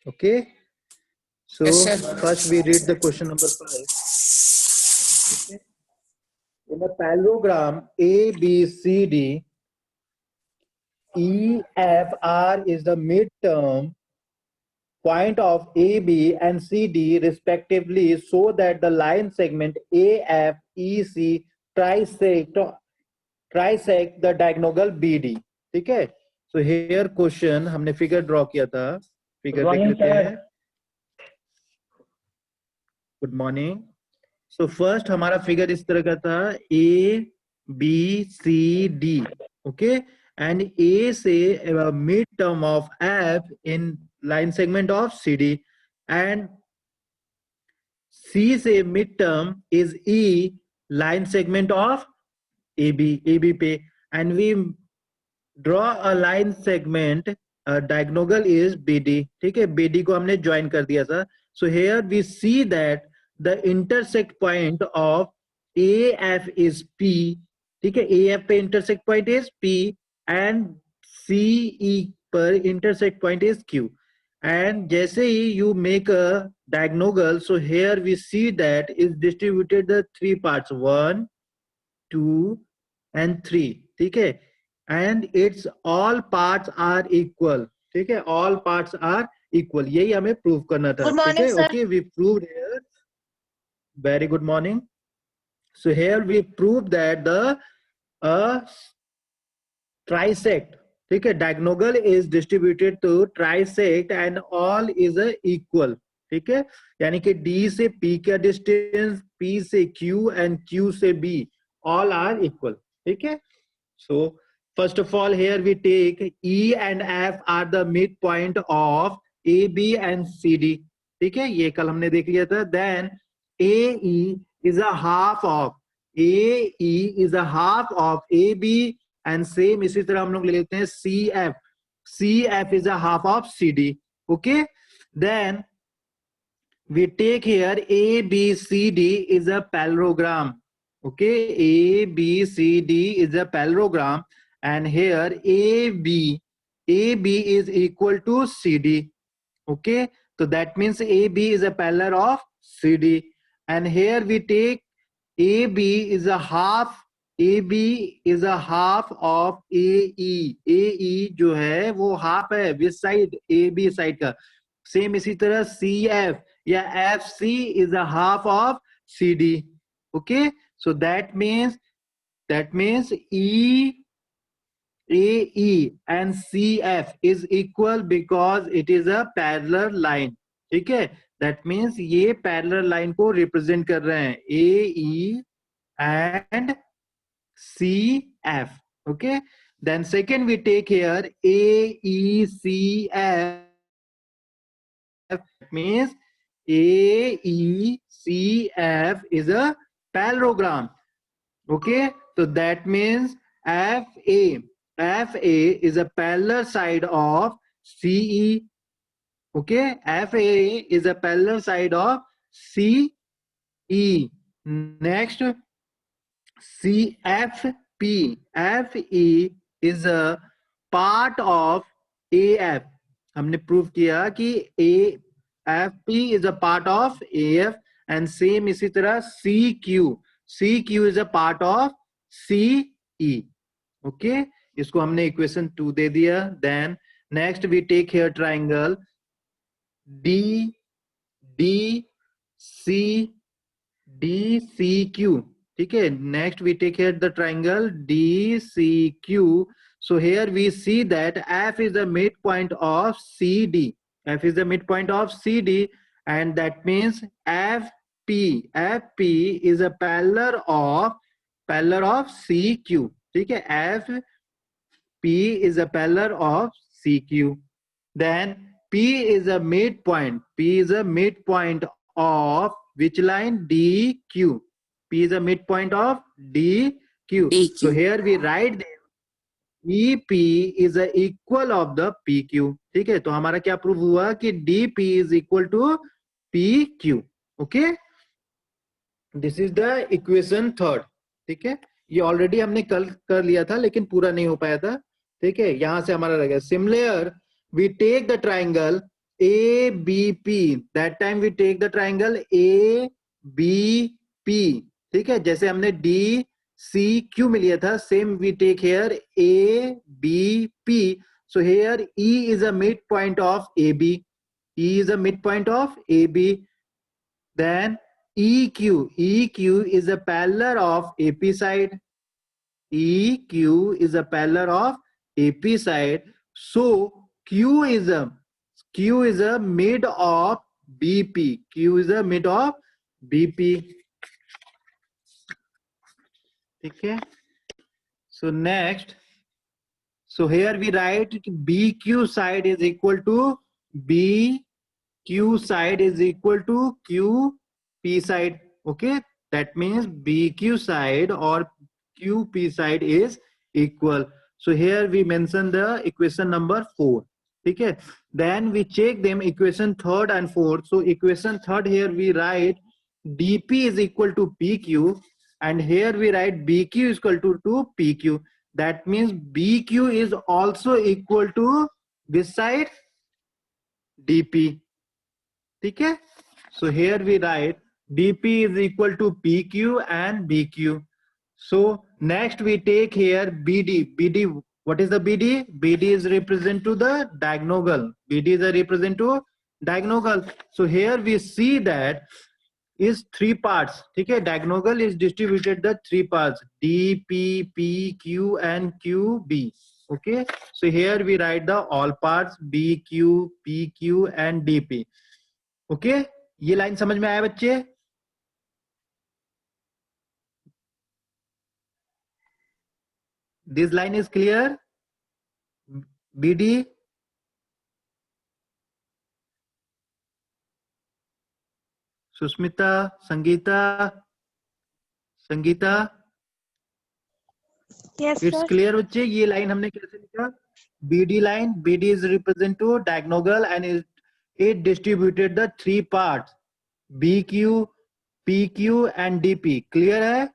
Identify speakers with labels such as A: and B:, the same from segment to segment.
A: Okay, so
B: Yes, sir.
A: first we read the question number 5. Okay. In a parallelogram A, B, C, D, E, F, R is the midterm point of AB and CD respectively, so that the line segment AFEC trisect the diagonal BD. ठीक है, so here question हमने figure draw किया था, figure देख लेते हैं. Good morning. So first हमारा figure इस तरह का था, A B C D. Okay, and A से mid term of F in line segment of C D, and C से mid term is E line segment of A B पे, and we draw a line segment diagonal is B D. ठीक है, B D को हमने join कर दिया था. So here we see that the intersect point of A F is P. ठीक है, ए एफ पे intersect point is P, and C E पर intersect point is Q. And जैसे ही you make a diagonal, so here we see that is distributed the three parts, 1 2 and 3. ठीक है, and its all parts are equal. ठीक है, all parts are equal. यही हमें prove करना था.
B: Good
A: ठीक
B: morning,
A: है,
B: sir.
A: okay, we proved here. Very good morning. So here we proved that the trisect, ठीक है, diagonal is distributed to trisect and all is equal. ठीक है, यानी कि D से P का डिस्टेंस, P से Q and Q से B, all are equal. ठीक है, so first of all here we take E and F are the midpoint of A, B and C, D. ठीक है, ये कल हमने देख लिया था. Then AE is a half of AB, and same इसी तरह हम लोग ले लेते हैं CF is a half of CD. Okay, then we take here ABCD is a parallelogram. Okay, ABCD is a parallelogram, and here AB is equal to CD. Okay, so that means AB is a parallel of CD, and here we take AB is a half of AE. AE जो है वो half है which side, AB side का. Same इसी तरह CF या FC is a half of CD. Okay, so that means AE and CF is equal because it is a parallel line. ठीक है, that means ये parallel line को represent कर रहे हैं, AE and CF. Okay, then second we take here AECF. Means AECF is a parallelogram. Okay, so that means FA is a parallel side of CE. Okay, FA is a parallel side of CE. Next, CFP. FE is a part of AF. हमने prove किया कि AFP is a part of AF, and same इसी तरह CQ is a part of CE. Okay, इसको हमने equation 2 दे दिया. Then next we take here triangle DCQ. ठीक है, next we take here the triangle DCQ. So here we see that F is the midpoint of CD. F is the midpoint of CD, and that means FP is a parallel of CQ. ठीक है, FP is a parallel of CQ. Then P is a midpoint. P is a midpoint of which line? DQ. P is a midpoint of DQ. So here we write there EP is a equal of the PQ. ठीक है, तो हमारा क्या prove हुआ कि DP is equal to PQ. Okay, this is the equation 3rd. ठीक है, ये ऑलरेडी हमने कल कर लिया था लेकिन पूरा नहीं हो पाया था. ठीक है, यहां से हमारा रह गया. Similar, we take the triangle ABP, that time we take the triangle ABP, ठीक है, जैसे हमने DCQ में लिया था, same we take here ABP. So here E is a midpoint of AB. E is a midpoint of AB. Then EQ is a parallel of AP side. EQ is a parallel of AP side. So Q is a mid of BP. Q is a mid of BP. Okay. So next, so here we write BQ side is equal to BQ side is equal to QP side. Okay, that means BQ side or QP side is equal. So here we mention the equation number 4. Okay, then we check them equation 3rd and 4th. So equation 3rd, here we write DP is equal to PQ, and here we write BQ is equal to PQ. That means BQ is also equal to this side DP. Okay, so here we write DP is equal to PQ and BQ. So next we take here BD. BD, what is the BD? BD is represent to the diagonal. BD is a represent to diagonal. So here we see that is 3 parts. Okay, diagonal is distributed the 3 parts D, P, P, Q and Q, B. Okay, so here we write the all parts B, Q, P, Q and DP. Okay, ये line समझ में आया बच्चे? This line is clear? BD? Susmita, Sangeeta?
B: Yes,
A: It's
B: sir.
A: clear बच्चे? ये line हमने कैसे लिखा? BD line, BD is represent to diagonal and it distributed the 3 parts BQ, PQ and DP. Clear है?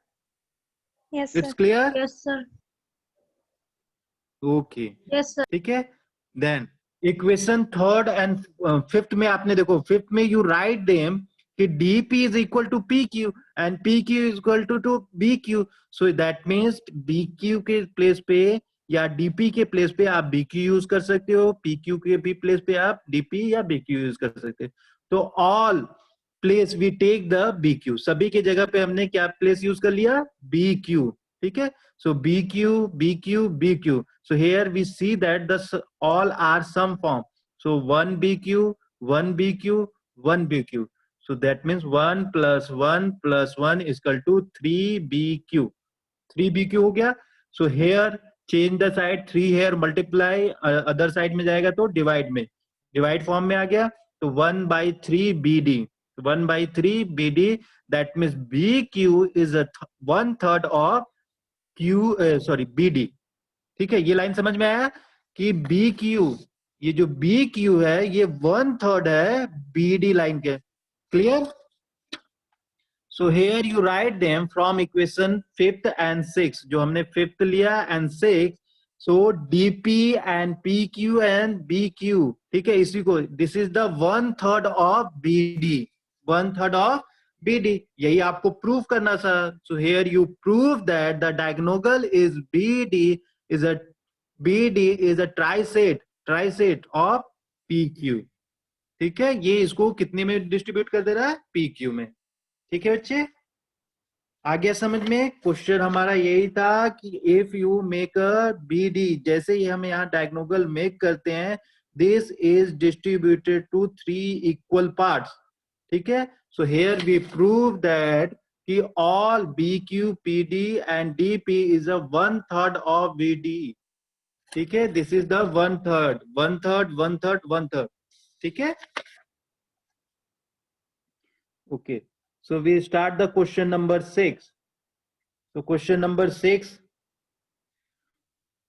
B: Yes, sir.
A: It's clear?
B: Yes, sir.
A: Okay.
B: Yes, sir.
A: ठीक है, then equation 3rd and 5th में आपने देखो 5th में you write them कि DP is equal to PQ and PQ is equal to BQ. So that means BQ के place पे या DP के प्लेस पे आप BQ यूज कर सकते हो, PQ के भी प्लेस पे आप DP या BQ यूज कर सकते हो. तो all place we take the BQ, सभी के जगह पे हमने क्या प्लेस यूज कर लिया? BQ. ठीक है, so BQ, BQ, BQ. So here we see that the all are sum form. So 1 BQ, 1 BQ, 1 BQ. So that means 1 plus 1 plus 1 is equal to 3 BQ. 3 BQ हो गया. So here change the side, 3 here multiply other side में जाएगा तो divide में, divide form में आ गया. तो 1 by 3 BD, 1 by 3 BD. That means BQ is a 1/3 of BD. ठीक है, ये लाइन समझ में आया कि BQ, ये जो BQ है ये 1/3 है BD लाइन के. Clear? So here you write them from equation 5th and 6th, जो हमने 5th लिया and 6th. So DP and PQ and BQ, ठीक है, इसी को this is the 1/3 of BD, 1/3 of BD. यही आपको प्रूव करना था. So here you prove that the diagonal is BD is a triset of PQ. ठीक है, ये इसको कितने में डिस्ट्रीब्यूट कर दे रहा है? PQ में. ठीक है बच्चे, आ गया समझ में? क्वेश्चन हमारा यही था कि if you make a BD, जैसे ही हम यहाँ डायगोनल मेक करते हैं, this is distributed to 3 equal parts. ठीक है, so here we prove that कि all BQ, PD and DP is a 1/3 of BD. ठीक है, दिस इज द 1/3, 1/3, 1/3, 1/3. ठीक है, okay. So we start the question number 6. So question number 6.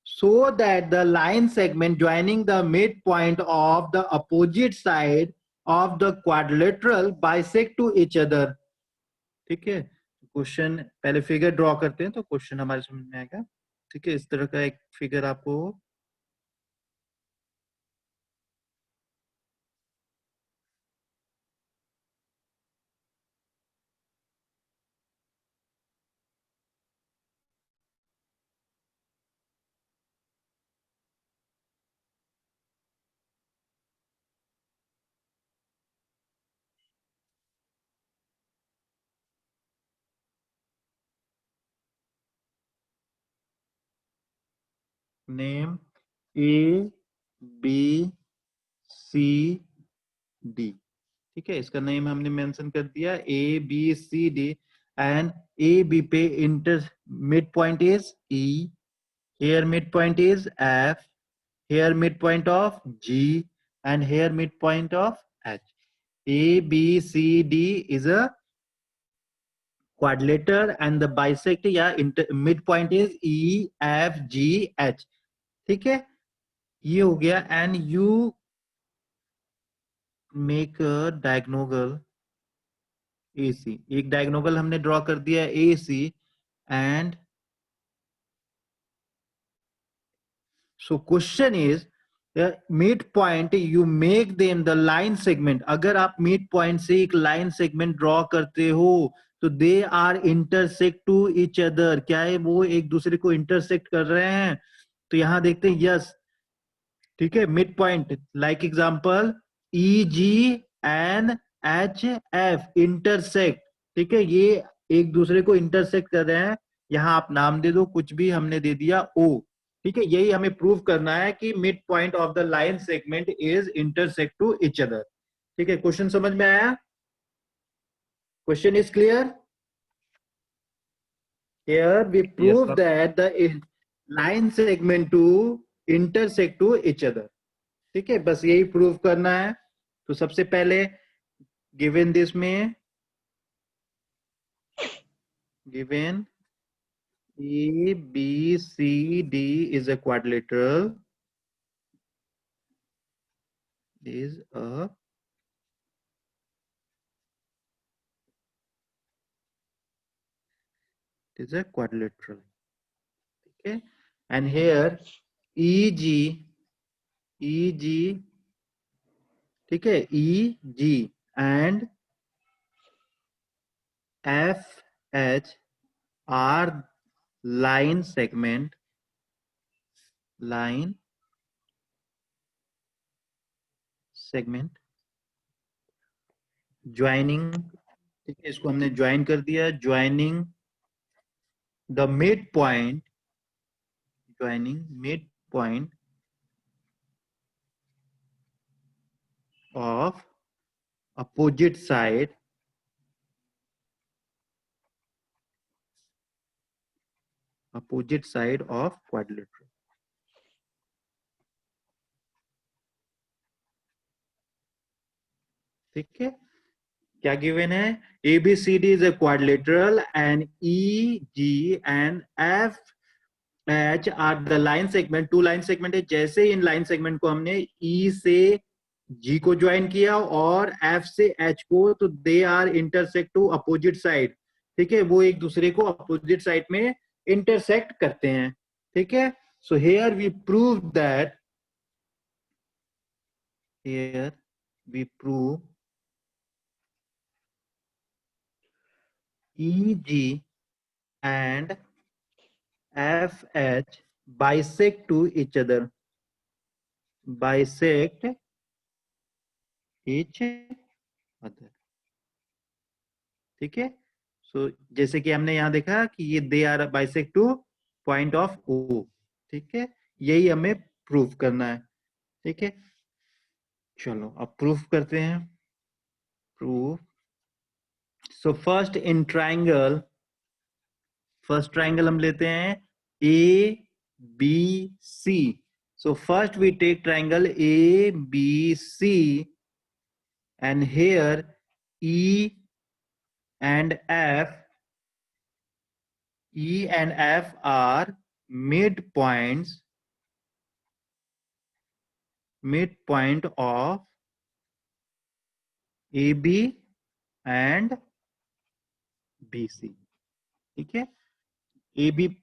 A: So that the line segment joining the midpoint of the opposite side of the quadrilateral bisect to each other. ठीक है, question पहले figure draw करते हैं तो question हमारे समझ में आएगा. ठीक है, इस तरह का एक फिगर आपको name A B C D, ठीक है, इसका नेम हमने मेंशन कर दिया A B C D, and A B पे inter mid point is E, here midpoint is F, here midpoint of G, and here midpoint of H. A, B, C, D is a quadrilateral and the bisect या midpoint is E, F, G, H. ठीक है, ये हो गया, and you make a diagonal AC. एक diagonal हमने draw कर दिया AC, and so question is mid point you make them the line segment. अगर आप मिड पॉइंट से एक लाइन सेगमेंट ड्रॉ करते हो तो they are intersect to each other. क्या है, वो एक दूसरे को इंटरसेक्ट कर रहे हैं. तो यहां देखते हैं यस, ठीक है, mid point like example E G and H F intersect. ठीक है, ये एक दूसरे को इंटरसेक्ट कर रहे हैं. यहां आप नाम दे दो कुछ भी, हमने दे दिया ओ. ठीक है, यही हमें प्रूव करना है कि mid point of the line segment is intersect to each other. ठीक है, क्वेश्चन समझ में आया? Question is clear? Here we prove that the line segment to intersect to each other. ठीक है, बस यही प्रूव करना है. तो सबसे पहले given this में given A B C D is a quadrilateral, is a quadrilateral. Okay, and here EG, ठीक है, EG and FH are line segment joining. ठीक है, इसको हमने ज्वाइन कर दिया. Joining the mid point, of opposite side of quadrilateral. ठीक है, क्या गिवन है? ABCD is a quadrilateral and EG and FH are the line segment. Two line segment है. जैसे इन लाइन सेगमेंट को हमने E से G को ज्वाइन किया और F से H को, तो they are intersect to opposite side. ठीक है, वो एक दूसरे को अपोजिट साइड में इंटरसेक्ट करते हैं. ठीक है, so here we prove that, EG and FH bisect to each other. ठीक है, सो जैसे कि हमने यहां देखा कि ये they are bisect to point of O. ठीक है, यही हमें प्रूफ करना है. ठीक है, चलो अब प्रूफ करते हैं. Proof. So first in triangle, first triangle हम लेते हैं ABC. So first we take triangle ABC, and here E and F are midpoint of AB and BC. ठीक है, AB,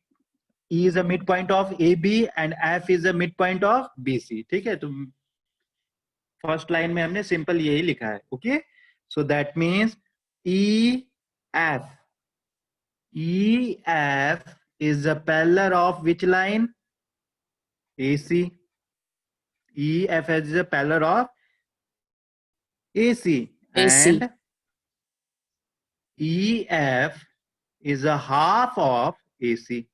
A: E is a midpoint of AB and F is a midpoint of BC. ठीक है, तो first line में हमने simple यही लिखा है. Okay, so that means EF is a parallel of which line? AC. EF is a parallel of AC, and EF is a half of AC.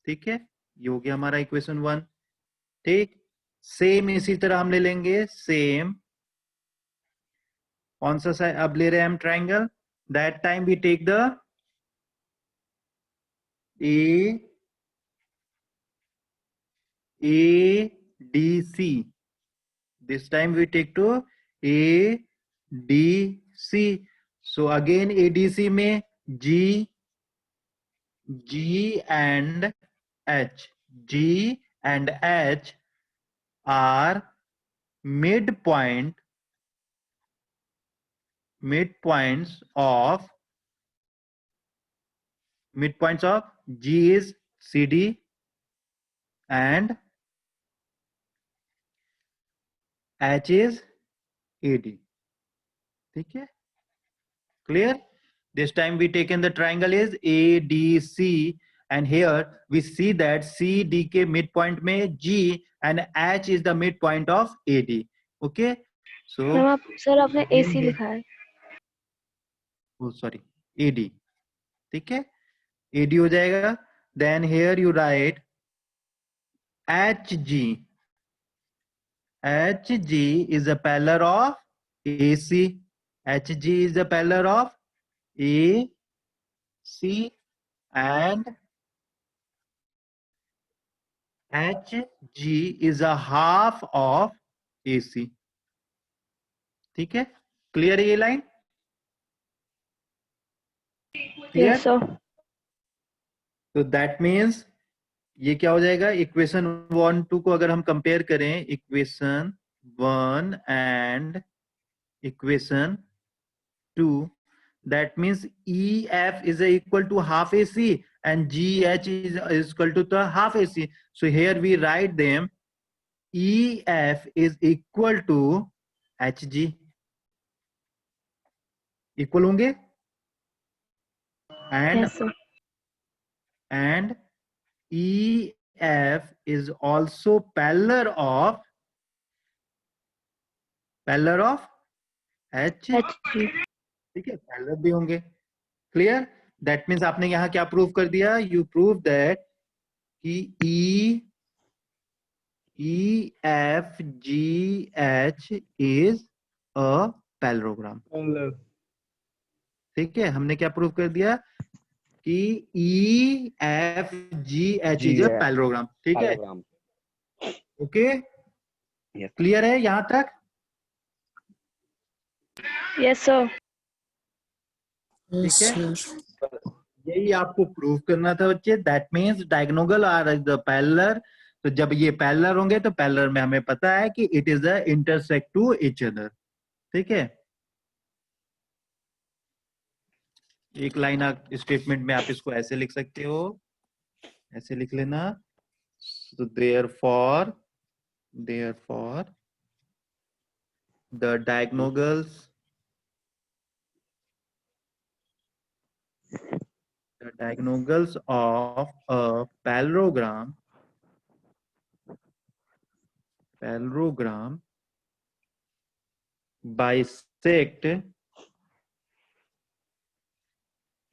A: ठीक है, ये हो गया हमारा इक्वेशन 1. ठीक, सेम इसी तरह हम ले लेंगे, सेम कौन सा साइड अब ले रहे हैं हम triangle, that time we take the ADC. This time we take to ADC. So again ADC में G and H. G and H are midpoints of G is CD and H is AD. ठीक है, clear? This time we taken the triangle is ADC, and here we see that CD के midpoint में G and H is the midpoint of AD. Okay, so
B: sir आपने AC लिखा है।
A: oh sorry, AD. ठीक है, AD हो जाएगा. Then here you write HG. HG is a parallel of AC. HG is a parallel of AC, and HG is a half of AC. ठीक है, clear है ये लाइन?
B: Yes sir.
A: तो that means ये क्या हो जाएगा, इक्वेशन 1 2 को अगर हम कंपेयर करें, equation 1 and equation 2, that means EF is equal to half AC and GH is equal to the half AC. So here we write them, EF is equal to HG. Equal होंगे? And
B: Yes sir.
A: and EF is also parallel of H.
B: HG.
A: ठीक है, parallel भी होंगे. Clear? That means आपने यहां क्या prove कर दिया, यू प्रूव दैट कि EFGH इज अ पैरेललोग्राम. ठीक है, हमने क्या प्रूव कर दिया कि EFGH इज अ पैरेललोग्राम. ठीक है, ओके, क्लियर है यहां तक?
B: Yes sir.
A: ठीक है, यही आपको प्रूव करना था बच्चे. That means diagonal are the parallel. तो जब ये पैरेलल होंगे तो पैरेलल में हमें पता है कि it is the intersect to each other. ठीक है, एक लाइन स्टेटमेंट में आप इसको ऐसे लिख सकते हो, ऐसे लिख लेना. तो therefore the diagonals of a parallelogram bisect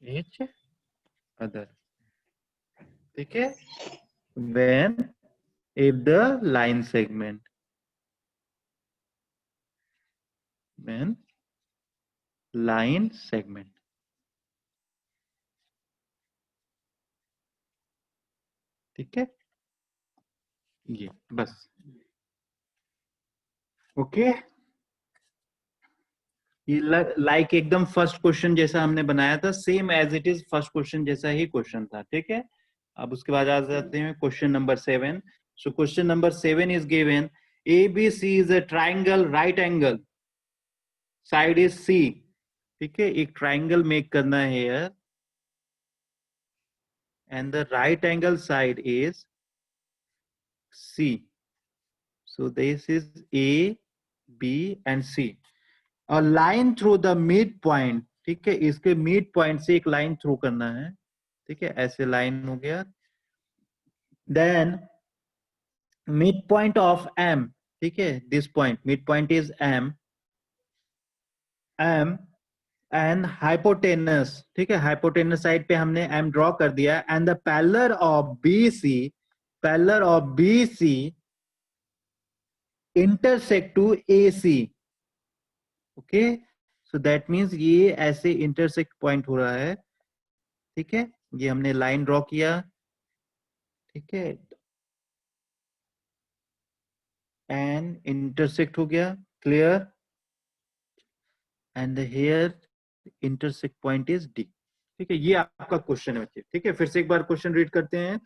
A: each other. ठीक है, when if the line segment ठीक है, ये बस. ओके, ये लाइक एकदम फर्स्ट क्वेश्चन जैसा हमने बनाया था, same as it is first question जैसा ही क्वेश्चन था. ठीक है, अब उसके बाद आ जाते हैं question number 7. So question number 7 is given, ABC is a triangle, right angle side is C. ठीक है, एक ट्राइंगल मेक करना है here, and the right angle side is C. So this is A, B and C. A line through the midpoint. ठीक है, इसके mid point से एक लाइन थ्रू करना है. ठीक है, ऐसे लाइन हो गया. Then mid point of M. ठीक है, this point mid point is M and hypotenuse. ठीक है, हाइपोटेनस साइड पे हमने M ड्रॉ कर दिया. And the parallel of BC intersect to AC. Okay, so that means ये ऐसे इंटरसेक्ट पॉइंट हो रहा है, ठीक है। ये हमने लाइन ड्रॉ किया, ठीक है, एंड इंटरसेक्ट हो गया, clear, and here intersect point is D, ठीक है। ये आपका क्वेश्चन है, ठीक है। फिर से एक बार क्वेश्चन रीड करते हैं।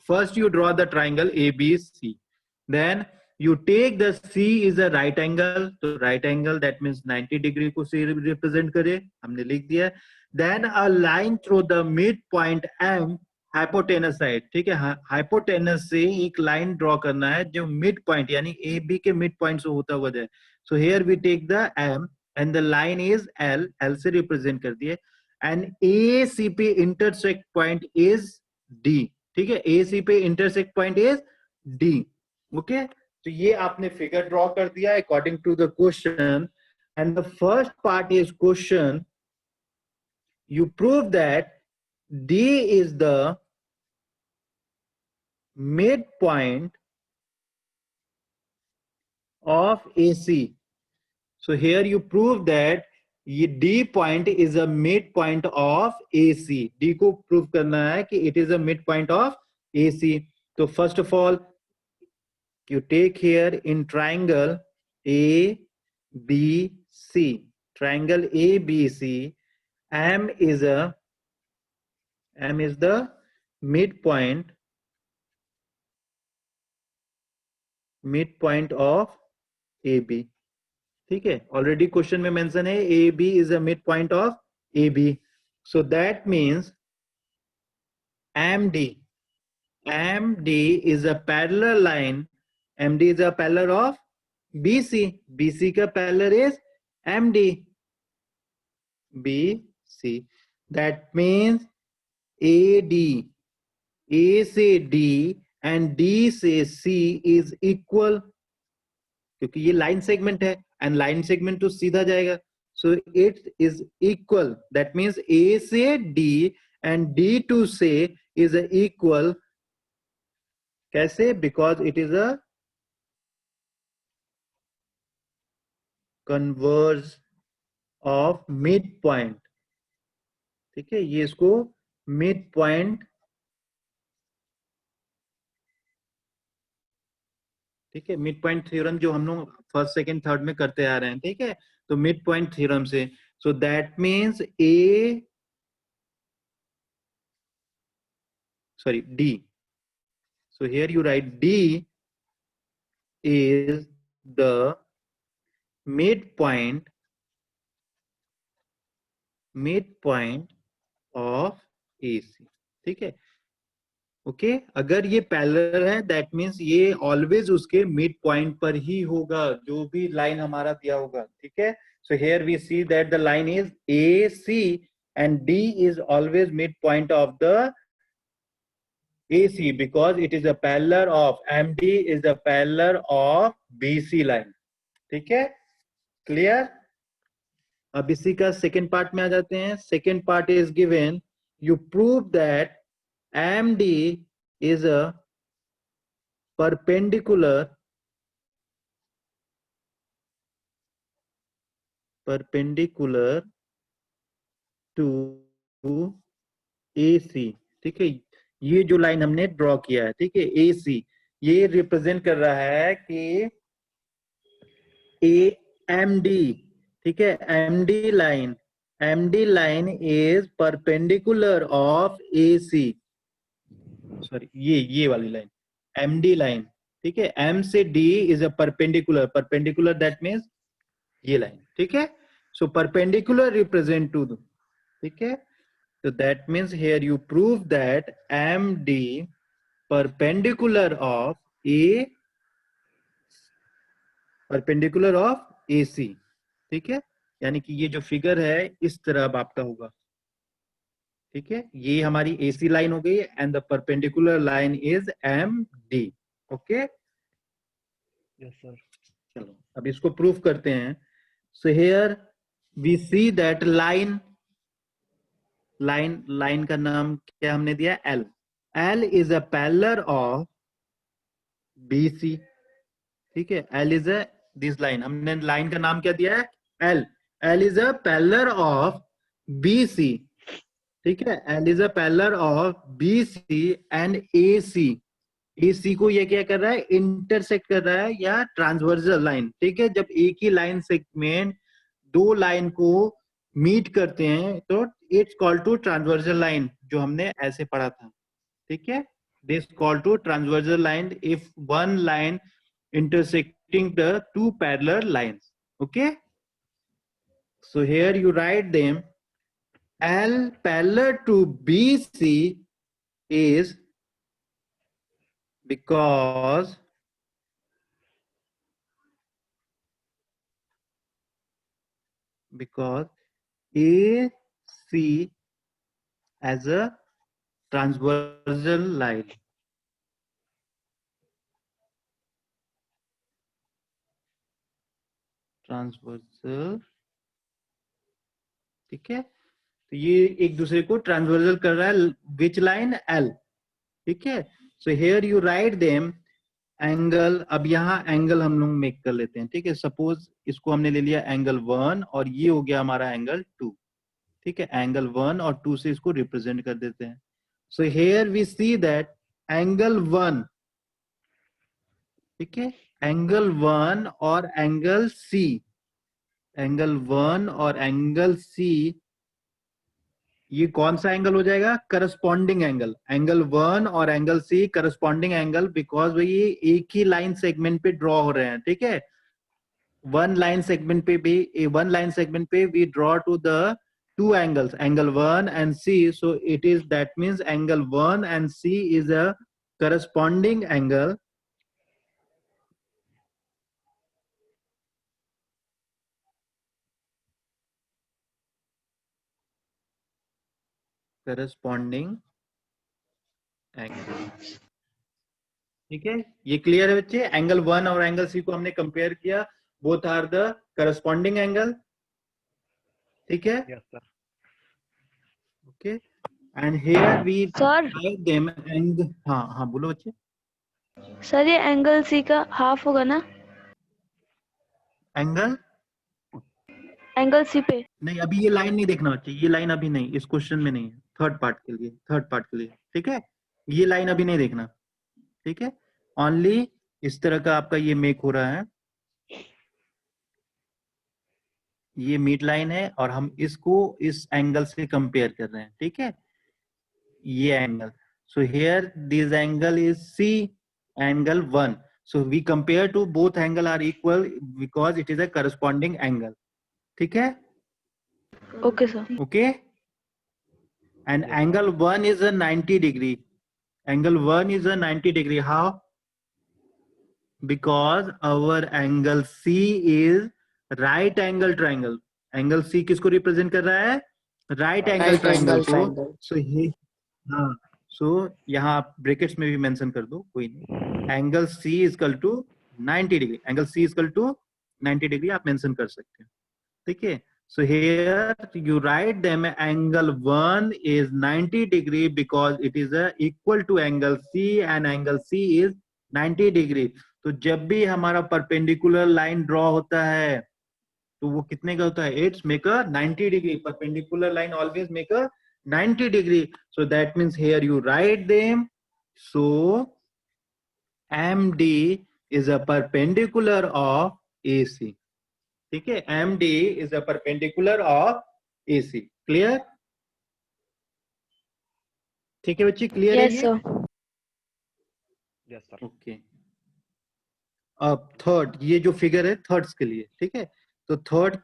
A: First you draw the triangle ABC, then you take the C is a right angle, तो right angle that means 90 degree को C रिप्रेजेंट करे, हमने लिख दिया। then a line through the midpoint M hypotenuse side, ठीक है, hypotenuse से एक लाइन ड्रॉ करना है जो मिड पॉइंट यानी ए बी के मिड पॉइंट से होता हुआ जाए। So here we take the M and the line is L, L से रिप्रेजेंट कर दिए, एंड ए सी पे इंटरसेक्ट पॉइंट इज D, ठीक है, ए सी पे intersect point is D, okay. तो ये आपने फिगर ड्रॉ कर दिया according to the question, and the first part is question, you prove that D is the midpoint of AC. So here you prove that ये D point is a midpoint of AC. D को prove करना है कि it is a midpoint of AC. So first of all, you take here in triangle ABC, triangle ABC, M is the midpoint of AB, ठीक है। Already question में mention है AB is a midpoint of AB, so that means MD is a parallel line, MD is a parallel of BC, BC का parallel is MD, BC, that means AD, A से D and D से C is equal, क्योंकि ये line segment है and line segment तो सीधा जाएगा, so it is equal, that means A से D एंड D टू से इज इक्वल, कैसे, because it is a converse of mid point, ठीक है, ये इसको मिड पॉइंट, ठीक है, मिड पॉइंट थ्योरम जो हम लोग फर्स्ट सेकंड थर्ड में करते आ रहे हैं, ठीक है, तो मिड पॉइंट थ्योरम से, so that means D, so here you write D is the midpoint of AC, ठीक है, ओके। अगर ये पैरेलल है दैट मीन्स ये ऑलवेज उसके मिड पॉइंट पर ही होगा, जो भी लाइन हमारा दिया होगा, ठीक है। So here we see that the line is AC and D is always mid point of the AC because it is a parallel of MD is the parallel of BC line, ठीक है, clear. अब इसी का second part में आ जाते हैं। Second part is given, you prove that MD is a perpendicular to AC, ठीक है। ये जो लाइन हमने ड्रॉ किया है, ठीक है, AC, ये रिप्रेजेंट कर रहा है कि AMD, ठीक है, MD line is perpendicular of AC, sorry ये वाली लाइन MD लाइन, ठीक है, M से D is a perpendicular that means ये लाइन, ठीक है। सो परपेंडिकुलर रिप्रेजेंट टू, ठीक है, so that means here you prove that MD perpendicular of AC, ठीक है, यानी कि ये जो फिगर है इस तरह अब आपका होगा, ठीक है, ये हमारी AC लाइन हो गई and the perpendicular line is MD, okay, yes sir. चलो अब इसको प्रूफ करते हैं। So here we see that line का नाम क्या हमने दिया, L is a parallel of BC, ठीक है, L is a this line, हमने लाइन का नाम क्या दिया है, L. L is a parallel of BC. ठीक है, L is a parallel of BC and AC. AC को ये क्या कर रहा है, इंटरसेक्ट कर रहा है, या ट्रांसवर्सल लाइन. ठीक है, जब एक ही लाइन सेगमेंट दो लाइन को मीट करते हैं तो it's called to transversal line, जो हमने ऐसे पढ़ा था. ठीक है, this call to transversal line if one line intersecting the two parallel lines. Okay, so here you write them. L parallel to BC is because AC as a transversal line. Transversal. ठीक है, तो ये एक दूसरे को transversal कर रहा है, विच लाइन, L. ठीक है, so here you right them angle. अब यहाँ एंगल हम लोग मेक कर लेते हैं. ठीक है, सपोज इसको हमने ले लिया एंगल 1 और ये हो गया हमारा एंगल 2. ठीक है, एंगल 1 और 2 से इसको रिप्रेजेंट कर देते हैं. So here we see that angle 1, ठीक है, एंगल 1 और एंगल C, एंगल 1 और एंगल C, ये कौन सा एंगल हो जाएगा, करस्पॉन्डिंग एंगल. एंगल 1 और angle C corresponding angle, because ये एक ही लाइन सेगमेंट पे ड्रॉ हो रहे हैं. ठीक है, वन लाइन सेगमेंट पे we draw to the two angles, angle 1 and C. So it is, that means angle 1 and C is a corresponding angle. Corresponding angle. ठीक है, ये क्लियर है बच्चे. एंगल 1 और एंगल C को हमने कंपेयर किया, both are the corresponding angle. ठीक है,
C: Yes, sir.
A: Okay, and here we
B: sir
A: write them angle. हाँ हाँ बोलो बच्चे.
B: सर ये एंगल सी का हाफ होगा ना,
A: एंगल
B: सी पे.
A: नहीं, अभी ये लाइन नहीं देखना बच्चे, ये लाइन अभी नहीं, इस क्वेश्चन में नहीं है, थर्ड पार्ट के लिए. ठीक है, ये लाइन अभी नहीं देखना. ठीक है, ओनली इस तरह का आपका ये मेक हो रहा है, ये मिड लाइन है और हम इसको इस एंगल से कंपेयर कर रहे हैं. ठीक है, ये angle. So here this angle is C, angle 1. So we compare two both angle are equal because it is a corresponding angle. ठीक है,
B: okay sir.
A: Okay, and
C: Yes,
A: angle 1 is a 90 degree. Angle 1 is a 90 degree. How? Because our angle C is right angle triangle. Angle C किसको represent कर रहा है, right angle triangle को. So ये, हाँ, so यहाँ आप brackets में भी mention कर दो, कोई नहीं. Angle C is equal to 90 degree. Angle C is equal to 90 degree आप mention कर सकते हैं. ठीक है, so here you write them angle 1 is 90 degree because it is equal to angle C and angle C is 90 degree. तो जब भी हमारा परपेंडिकुलर लाइन ड्रॉ होता है तो वो कितने का होता है, it's make a 90 degree. Perpendicular line always make a 90 degree. So that means here you write them. So MD is a perpendicular of AC. ठीक है, MD is a perpendicular of AC. Clear? ठीक है बच्चे, clear है
B: yes
A: ये?
B: Sir.
C: yes, sir.
A: Okay, अब third, ये जो फिगर है थर्ड्स के लिए. ठीक है, तो थर्ड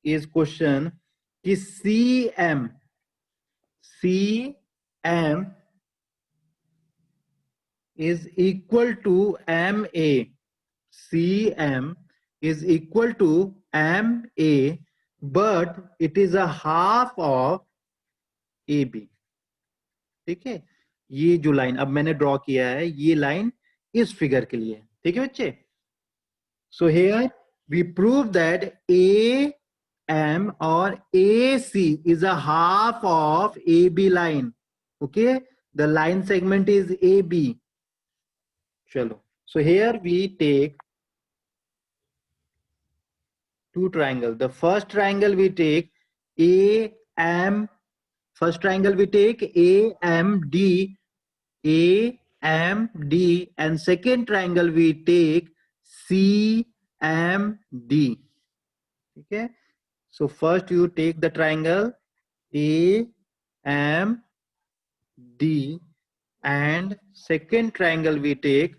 A: इज क्वेश्चन कि CM is equal to MA. CM is equal to MA, but it is a half of AB. ठीक है, ये जो लाइन अब मैंने ड्रॉ किया है, ये लाइन इस फिगर के लिए. ठीक है बच्चे, so here we prove that AM और AC is a half of AB line. Okay, the line segment is AB. चलो, so here we take two triangle. The first triangle we take AM. First triangle we take AMD, AMD, and second triangle we take CMD. Okay. So first you take the triangle AMD, and second triangle we take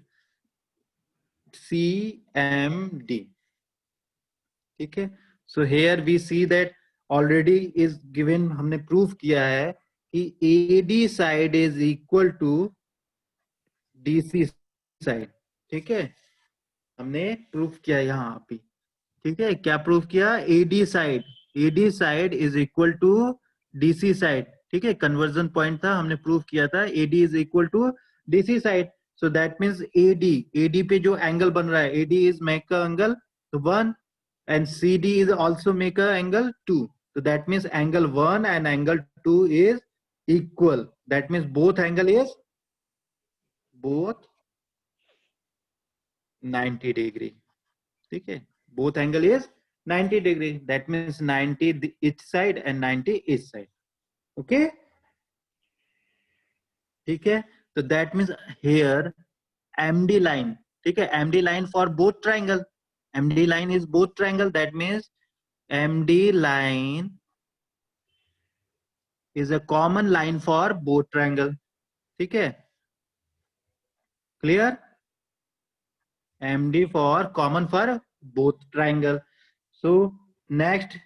A: CMD. Okay. So here we see that already is given, हमने prove किया है कि AD side is equal to DC side. ठीक है, हमने proof किया यहाँ पे. ठीक है, क्या प्रूफ किया? AD side is equal to DC side. ठीक है, कन्वर्जन पॉइंट था, हमने प्रूफ किया था AD is equal to DC side. So that means AD पे जो एंगल बन रहा है, AD is make a angle 1 and CD is also make a angle 2. So that means angle 1 and angle 2 is equal. That means both angle is 90 degree. ठीक है, both angle is 90 degree. That means 90 each side and 90 each side. Okay. ठीक है, तो that means here MD line. ठीक है, MD line for both triangle. MD line is both triangle. That means MD line is a common line for both triangle. ठीक है, clear? MD for common for both triangle. So next,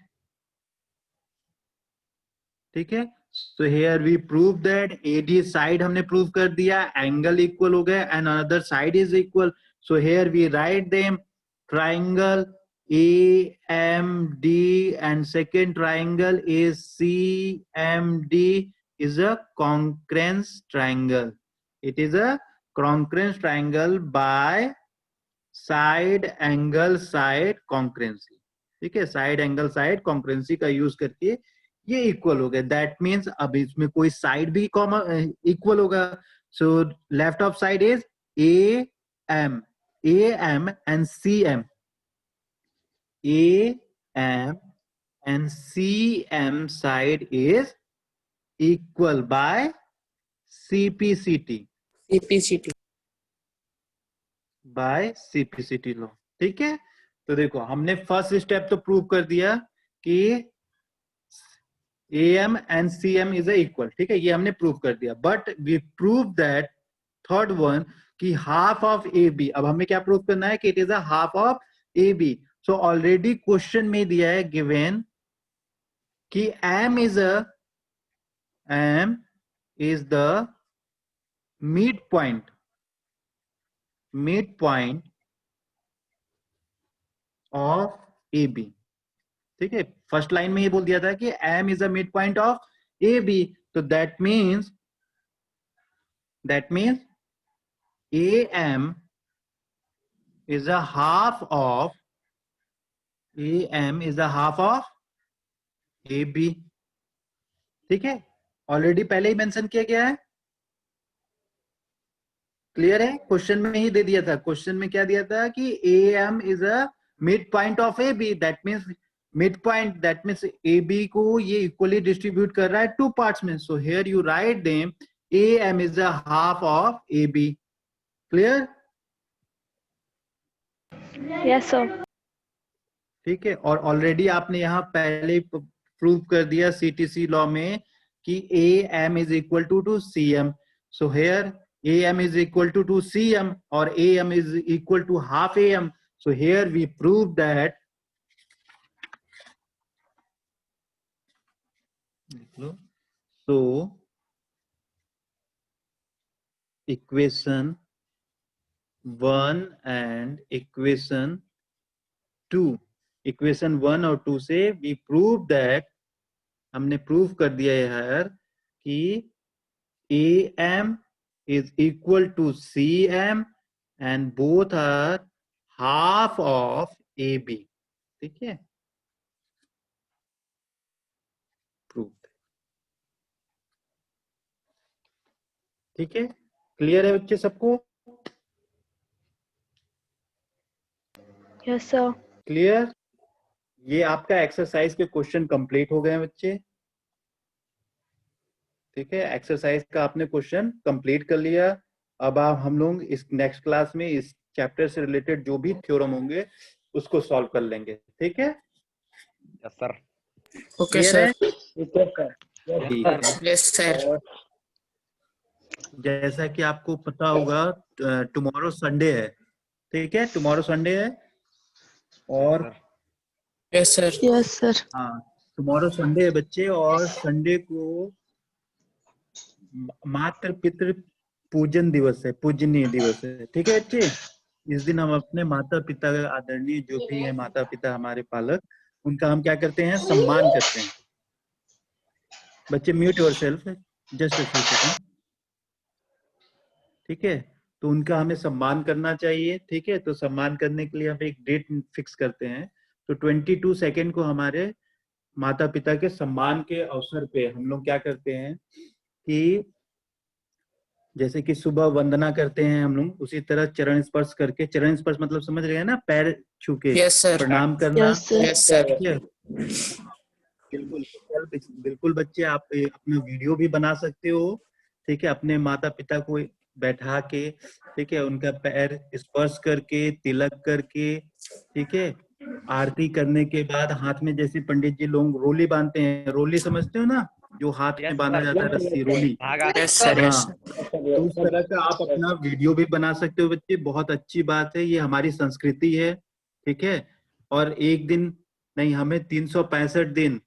A: ठीक है, so here we prove that AD side हमने prove कर दिया, angle equal हो गया and another side is equal. So here we write them, triangle AMD and second triangle is CMD is a congruence triangle. It is a congruence triangle by side angle side concurrency. ठीक है, side angle side concurrency का use करके ये equal हो गया. That means अब इसमें कोई साइड भी कॉमन इक्वल होगा. So left of side is AM and CM. AM and CM side is equal by CPCT. By CPCT law. ठीक है, तो देखो हमने फर्स्ट स्टेप तो प्रूव कर दिया कि AM and CM is equal. ठीक है, ये हमने प्रूव कर दिया. But we prove that third one कि हाफ ऑफ AB. अब हमें क्या प्रूव करना है कि it is a half of AB. सो ऑलरेडी क्वेश्चन में दिया है गिवन कि M is the midpoint of AB. ठीक है, फर्स्ट लाइन में ये बोल दिया था कि M is a midpoint of AB. तो that means AM is a half of AB. ठीक है, ऑलरेडी पहले ही मेंशन किया गया है. क्लियर है, क्वेश्चन में ही दे दिया था. क्वेश्चन में क्या दिया था कि AM is a midpoint of AB. that means midpoint, that means AB को ये इक्वली डिस्ट्रीब्यूट कर रहा है टू पार्ट्स में. So here you write them AM is a half of AB. Clear?
B: Yes, sir.
A: ठीक है, और ऑलरेडी आपने यहाँ पहले प्रूव कर दिया CTC लॉ में कि AM is equal to CM. So here AM is equal to CM or AM is equal to half AM. So here we prove that so equation 1 and equation 2, equation 1 और 2 से we prove that, हमने prove कर दिया है यार कि AM is equal to CM and both are half of AB. ठीक है, प्रूव. ठीक है, क्लियर है बच्चे सबको?
B: Yes, sir.
A: क्लियर? ये आपका एक्सरसाइज के क्वेश्चन कंप्लीट हो गए हैं बच्चे। ठीक है, एक्सरसाइज का आपने क्वेश्चन कंप्लीट कर लिया। अब आप हम लोग इस नेक्स्ट क्लास में इस चैप्टर से रिलेटेड जो भी थ्योरम होंगे उसको सॉल्व कर लेंगे। ठीक है,
C: Yes, sir.
D: ओके
A: क्लियर है?
D: सर।
A: ठीक है।
D: Yes sir.
A: और जैसा कि आपको पता होगा टुमारो संडे है। ठीक है, टुमारो संडे है। और
C: Sir.
D: Yes sir.
B: Yes sir.
A: हाँ, टुमारो संडे है बच्चे, और संडे को मातृ पितृ पूजन दिवस है, पूजनीय दिवस है। ठीक है बच्चे, इस दिन हम अपने माता पिता, आदरणीय जो भी है माता पिता हमारे पालक, उनका हम क्या करते हैं, सम्मान करते हैं। बच्चे mute your self just a few second. ठीक है, तो उनका हमें सम्मान करना चाहिए। ठीक है, तो सम्मान करने के लिए हम एक डेट फिक्स करते हैं। तो 22 सेकेंड को हमारे माता पिता के सम्मान के अवसर पे हम लोग क्या करते हैं कि जैसे कि सुबह वंदना करते हैं हम लोग, उसी तरह चरण स्पर्श करके, चरण स्पर्श मतलब समझ रहे हैं ना, पैर छू के
D: यस सर।
A: प्रणाम करना।
B: Yes sir.
D: Yes sir.
A: ठीक है, बिल्कुल बिल्कुल बच्चे, आप अपना वीडियो भी बना सकते हो। ठीक है, अपने माता पिता को बैठा के, ठीक है, उनका पैर स्पर्श करके, तिलक करके, ठीक है, आरती करने के बाद हाथ में, जैसे पंडित जी लोग रोली बांधते हैं, रोली समझते हो ना, जो हाथ में
C: Yes,
A: बांधा
C: sir.
A: जाता है, रस्सी, रोली।
C: धागा.
D: Yes sir.
A: हाँ, तो उस तरह का आप अपना वीडियो भी बना सकते हो बच्चे, बहुत अच्छी बात है, ये हमारी संस्कृति है। ठीक है, और एक दिन नहीं, हमें 365 दिन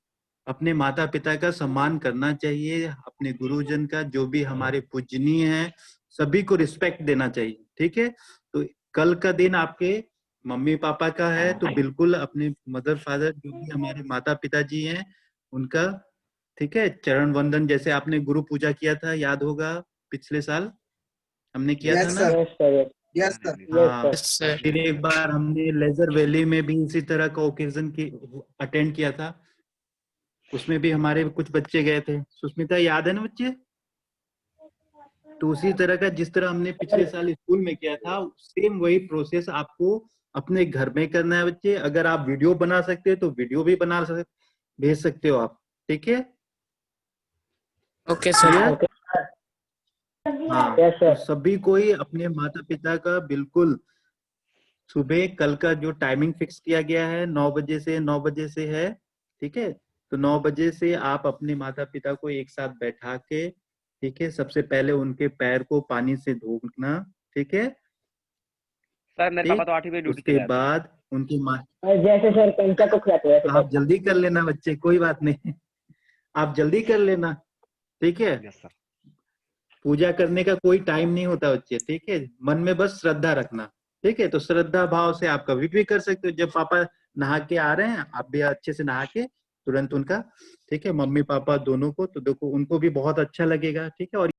A: अपने माता पिता का सम्मान करना चाहिए, अपने गुरुजन का, जो भी हमारे पूजनीय हैं, सभी को रिस्पेक्ट देना चाहिए। ठीक है, तो कल का दिन आपके मम्मी पापा का है, तो बिल्कुल अपने मदर फादर जो भी हमारे माता पिता जी हैं उनका, ठीक है, चरण वंदन, जैसे आपने गुरु पूजा किया था, याद होगा पिछले साल हमने किया था ना।
C: Yes, sir.
A: हाँ,
D: यस सर।
A: फिर एक बार हमने लेजर वैली में भी इसी तरह का ओकेजन की अटेंड किया था, उसमें भी हमारे कुछ बच्चे गए थे। सुष्मिता, याद है ना बच्चे? तो उसी तरह का, जिस तरह हमने पिछले साल स्कूल में किया था, सेम वही प्रोसेस आपको अपने घर में करना है बच्चे। अगर आप वीडियो बना सकते हो तो वीडियो भी बना भेज सकते हो आप। ठीक है,
D: ओके सर।
A: क्लियर? हाँ, तो सभी को ही अपने माता पिता का बिल्कुल सुबह, कल का जो टाइमिंग फिक्स किया गया है 9 बजे से 9 बजे से है। ठीक है, तो 9 बजे से आप अपने माता पिता को एक साथ बैठा के, ठीक है, सबसे पहले उनके पैर को पानी से धोना। ठीक है,
C: सर मेरे पापा
A: ठीक,
C: तो 8 बजे ड्यूटी
A: उसके
C: चले जाते हैं.
A: बाद उनकी माँ,
E: जैसे सर कंचा को खिलाते हैं
A: आप जल्दी कर लेना बच्चे, कोई बात नहीं, आप जल्दी कर लेना। ठीक है,
C: Yes, sir.
A: पूजा करने का कोई टाइम नहीं होता बच्चे। ठीक है, मन में बस श्रद्धा रखना। ठीक है, तो श्रद्धा भाव से आप कभी भी कर सकते हो। जब पापा नहा के आ रहे हैं, आप भी अच्छे से नहा के तुरंत उनका, ठीक है, मम्मी पापा दोनों को, तो देखो उनको भी बहुत अच्छा लगेगा। ठीक है, और